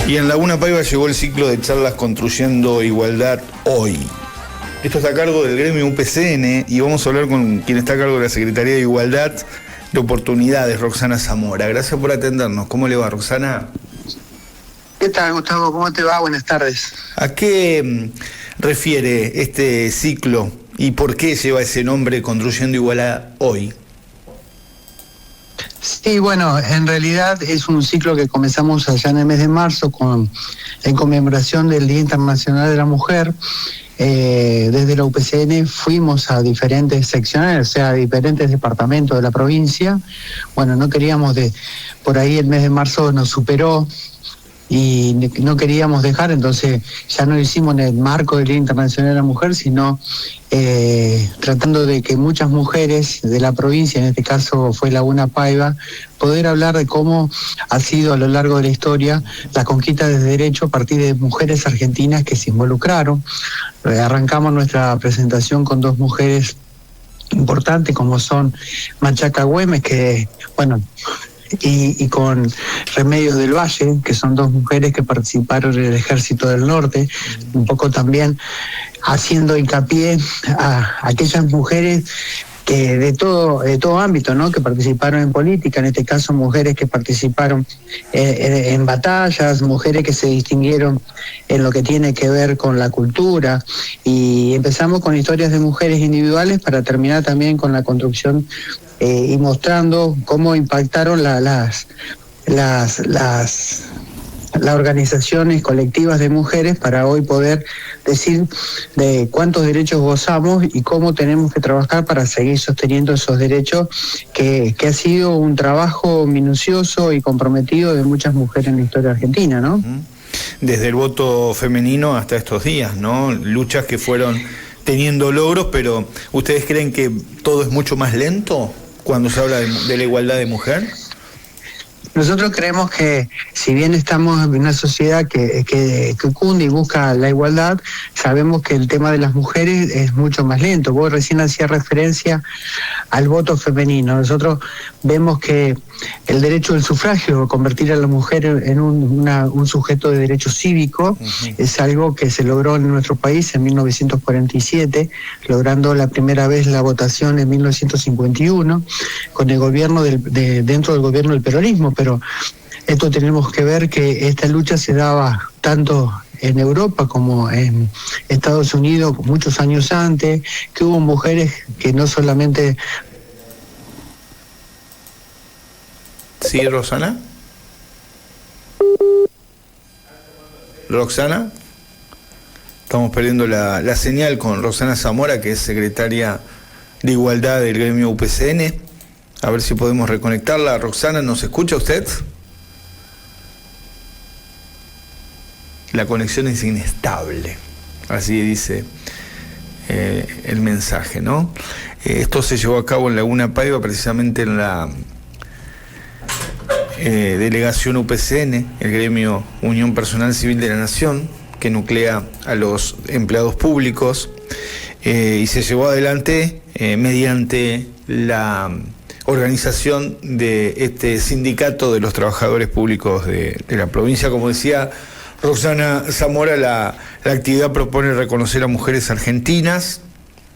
Y en Laguna Paiva llegó el ciclo de charlas Construyendo Igualdad Hoy. Esto está a cargo del gremio UPCN y vamos a hablar con quien está a cargo de la Secretaría de Igualdad de Oportunidades, Roxana Zamora. Gracias por atendernos. ¿Cómo le va, Roxana? ¿Qué tal, Gustavo? ¿Cómo te va? Buenas tardes. ¿A qué refiere este ciclo y por qué lleva ese nombre Construyendo Igualdad Hoy? Sí, bueno, en realidad es un ciclo que comenzamos allá en el mes de marzo en conmemoración del Día Internacional de la Mujer. Desde la UPCN fuimos a diferentes secciones, o sea, a diferentes departamentos de la provincia. Bueno, no queríamos por ahí el mes de marzo nos superó y no queríamos dejar, entonces ya no lo hicimos en el marco del Día Internacional de la Mujer, sino tratando de que muchas mujeres de la provincia, en este caso fue Laguna Paiva, poder hablar de cómo ha sido a lo largo de la historia la conquista de derechos a partir de mujeres argentinas que se involucraron. Arrancamos nuestra presentación con dos mujeres importantes como son Machaca Güemes, que bueno, y con Remedios del Valle, que son dos mujeres que participaron en el Ejército del Norte, un poco también haciendo hincapié a aquellas mujeres que de todo ámbito, ¿no?, que participaron en política, en este caso mujeres que participaron en batallas, mujeres que se distinguieron en lo que tiene que ver con la cultura, y empezamos con historias de mujeres individuales para terminar también con la construcción y mostrando cómo impactaron las organizaciones colectivas de mujeres para hoy poder decir de cuántos derechos gozamos y cómo tenemos que trabajar para seguir sosteniendo esos derechos, que ha sido un trabajo minucioso y comprometido de muchas mujeres en la historia argentina, ¿no? Desde el voto femenino hasta estos días, ¿no? Luchas que fueron teniendo logros, pero ¿ustedes creen que todo es mucho más lento cuando se habla de la igualdad de mujer? Nosotros creemos que si bien estamos en una sociedad que cunde y busca la igualdad, sabemos que el tema de las mujeres es mucho más lento. Vos recién hacías referencia al voto femenino. Nosotros vemos que el derecho del sufragio, convertir a la mujer en un sujeto de derecho cívico, es algo que se logró en nuestro país en 1947, logrando la primera vez la votación en 1951, con el gobierno dentro del gobierno del peronismo, pero esto tenemos que ver que esta lucha se daba tanto en Europa como en Estados Unidos muchos años antes, que hubo mujeres que no solamente... ¿Sí, Roxana? ¿Roxana? Estamos perdiendo la señal con Roxana Zamora, que es secretaria de Igualdad del gremio UPCN. A ver si podemos reconectarla. Roxana, ¿nos escucha usted? La conexión es inestable, así dice el mensaje, ¿no? Esto se llevó a cabo en Laguna Paiva, precisamente en la delegación UPCN, el gremio Unión Personal Civil de la Nación, que nuclea a los empleados públicos, y se llevó adelante mediante la organización de este sindicato de los trabajadores públicos de la provincia. Como decía Roxana Zamora, la actividad propone reconocer a mujeres argentinas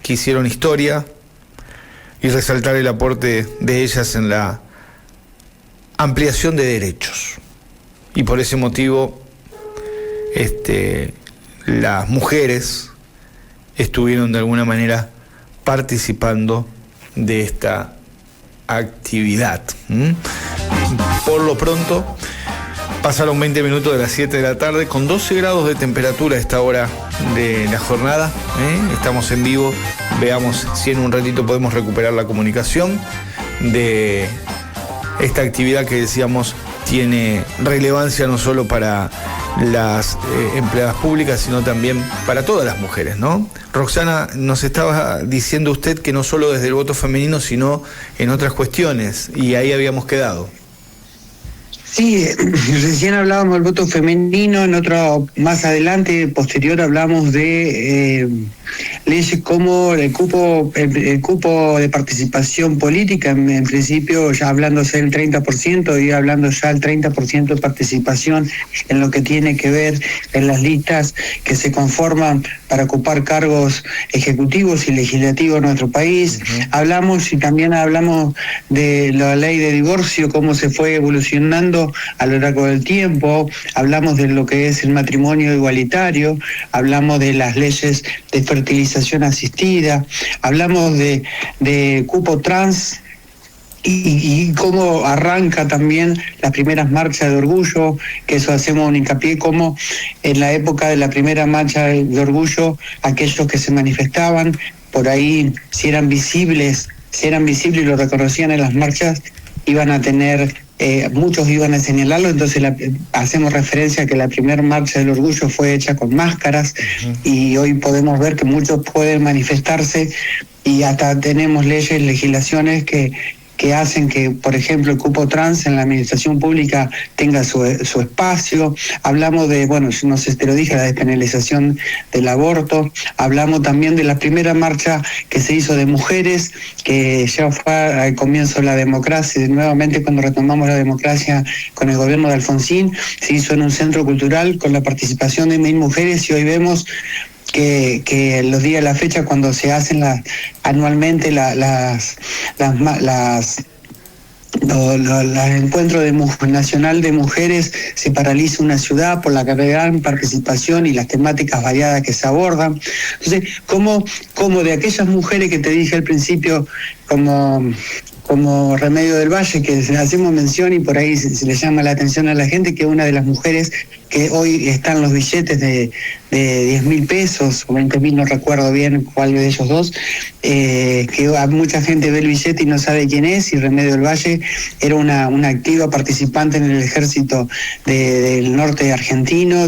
que hicieron historia y resaltar el aporte de ellas en la ampliación de derechos. Y por ese motivo, las mujeres estuvieron de alguna manera participando de esta actividad. Por lo pronto, pasaron 20 minutos de las 7 de la tarde, con 12 grados de temperatura a esta hora de la jornada. Estamos en vivo, veamos si en un ratito podemos recuperar la comunicación de esta actividad que decíamos tiene relevancia no solo para las empleadas públicas, sino también para todas las mujeres, ¿no? Roxana, nos estaba diciendo usted que no solo desde el voto femenino, sino en otras cuestiones, y ahí habíamos quedado. Sí, recién hablábamos del voto femenino, en otro más adelante, posterior, hablamos de leyes como el cupo de participación política, en principio ya hablándose del 30%, y hablando ya del 30% de participación en lo que tiene que ver en las listas que se conforman para ocupar cargos ejecutivos y legislativos en nuestro país. Hablamos y también hablamos de la ley de divorcio, cómo se fue evolucionando a lo largo del tiempo. Hablamos de lo que es el matrimonio igualitario, hablamos de las leyes de fertilización asistida, hablamos de cupo trans, y cómo arranca también las primeras marchas de orgullo, que eso hacemos un hincapié, como en la época de la primera marcha de orgullo, aquellos que se manifestaban por ahí, si eran visibles y lo reconocían en las marchas, iban a tener, muchos iban a señalarlo. Entonces hacemos referencia a que la primera marcha del orgullo fue hecha con máscaras, y hoy podemos ver que muchos pueden manifestarse, y hasta tenemos leyes, legislaciones que hacen que, por ejemplo, el cupo trans en la administración pública tenga su espacio. Hablamos de, bueno, no sé si te lo dije, la despenalización del aborto. Hablamos también de la primera marcha que se hizo de mujeres, que ya fue al comienzo de la democracia. Nuevamente, cuando retomamos la democracia con el gobierno de Alfonsín, se hizo en un centro cultural con la participación de 1000 mujeres, y hoy vemos que los días de la fecha, cuando se hacen anualmente los encuentros nacional de mujeres, se paraliza una ciudad por la gran participación y las temáticas variadas que se abordan. Entonces, como de aquellas mujeres que te dije al principio, como Remedio del Valle, que hacemos mención y por ahí se le llama la atención a la gente, que una de las mujeres que hoy están los billetes de 10.000 pesos o 20.000, no recuerdo bien cuál de ellos dos, que mucha gente ve el billete y no sabe quién es, y Remedio del Valle era una activa participante en el ejército del norte argentino,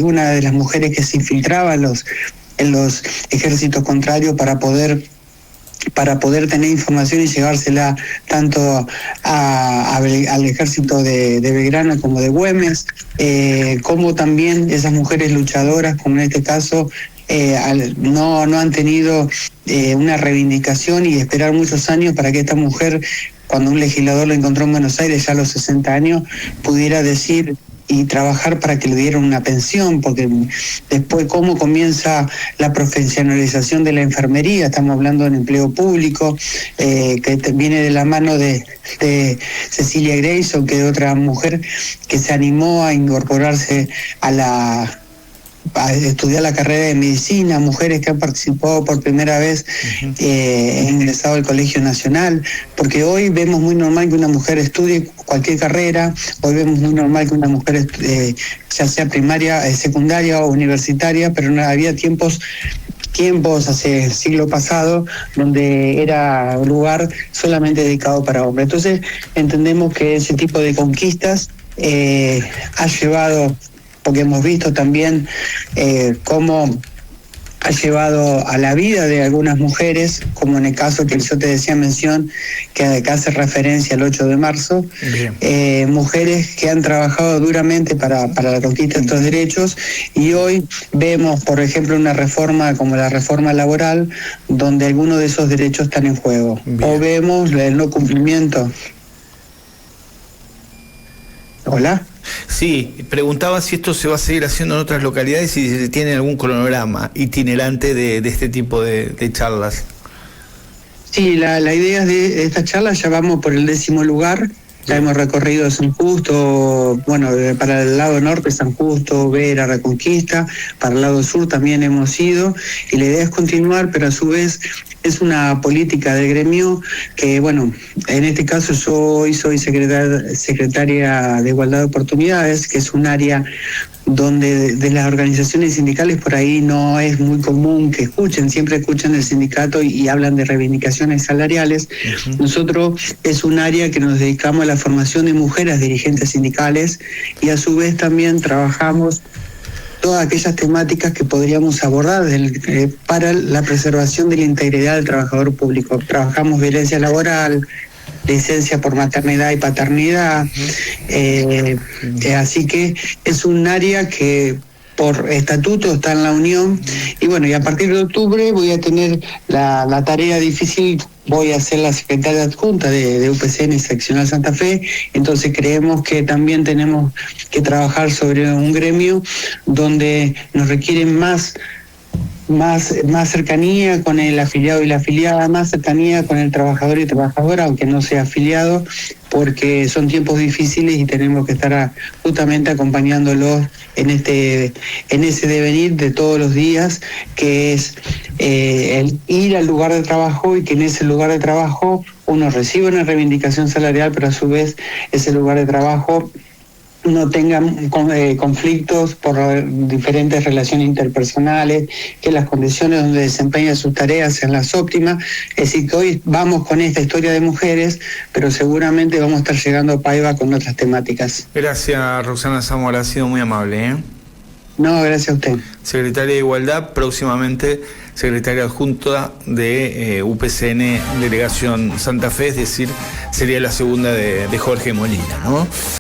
una de las mujeres que se infiltraba en los ejércitos contrarios para poder tener información y llevársela tanto al ejército de Belgrano como de Güemes, como también esas mujeres luchadoras, como en este caso, no han tenido una reivindicación, y esperar muchos años para que esta mujer, cuando un legislador la encontró en Buenos Aires ya a los 60 años, pudiera decir y trabajar para que le dieran una pensión, porque después cómo comienza la profesionalización de la enfermería. Estamos hablando del empleo público, que viene de la mano de Cecilia Grayson, que es otra mujer que se animó a incorporarse a estudiar la carrera de medicina, mujeres que han participado por primera vez, ingresado al Colegio Nacional, porque hoy vemos muy normal que una mujer estudie cualquier carrera, hoy vemos muy normal que una mujer ya sea primaria, secundaria o universitaria, pero no había tiempos hace el siglo pasado, donde era un lugar solamente dedicado para hombres. Entonces entendemos que ese tipo de conquistas ha llevado, porque hemos visto también cómo ha llevado a la vida de algunas mujeres, como en el caso que yo te decía mención, que acá hace referencia al 8 de marzo, mujeres que han trabajado duramente para la conquista de estos derechos, y hoy vemos, por ejemplo, una reforma como la reforma laboral, donde algunos de esos derechos están en juego. O vemos el no cumplimiento. ¿Hola? Sí, preguntaba si esto se va a seguir haciendo en otras localidades y si se tiene algún cronograma itinerante de este tipo de charlas. Sí, la idea de esta charla, ya vamos por el 10º lugar. Ya hemos recorrido San Justo, bueno, para el lado norte San Justo, Vera, Reconquista, para el lado sur también hemos ido, y la idea es continuar, pero a su vez es una política del gremio que, bueno, en este caso yo hoy soy secretaria de Igualdad de Oportunidades, que es un área donde de las organizaciones sindicales por ahí no es muy común que escuchen, siempre escuchan el sindicato y hablan de reivindicaciones salariales. Nosotros es un área que nos dedicamos a la formación de mujeres dirigentes sindicales, y a su vez también trabajamos todas aquellas temáticas que podríamos abordar para la preservación de la integridad del trabajador público. Trabajamos violencia laboral, licencia por maternidad y paternidad, así que es un área que por estatuto, está en la Unión, y bueno, y a partir de octubre voy a tener la tarea difícil, voy a ser la secretaria adjunta de UPCN Seccional Santa Fe, entonces creemos que también tenemos que trabajar sobre un gremio donde nos requieren más cercanía con el afiliado y la afiliada, más cercanía con el trabajador y trabajadora, aunque no sea afiliado, porque son tiempos difíciles y tenemos que estar justamente acompañándolos en ese devenir de todos los días, que es el ir al lugar de trabajo y que en ese lugar de trabajo uno reciba una reivindicación salarial, pero a su vez ese lugar de trabajo no tengan conflictos por diferentes relaciones interpersonales, que las condiciones donde desempeñan sus tareas sean las óptimas. Es decir, que hoy vamos con esta historia de mujeres, pero seguramente vamos a estar llegando a Paiva con otras temáticas. Gracias, Roxana Zamora, ha sido muy amable, ¿eh? No, gracias a usted. Secretaria de Igualdad, próximamente secretaria adjunta de UPCN Delegación Santa Fe, es decir, sería la segunda de Jorge Molina, ¿no?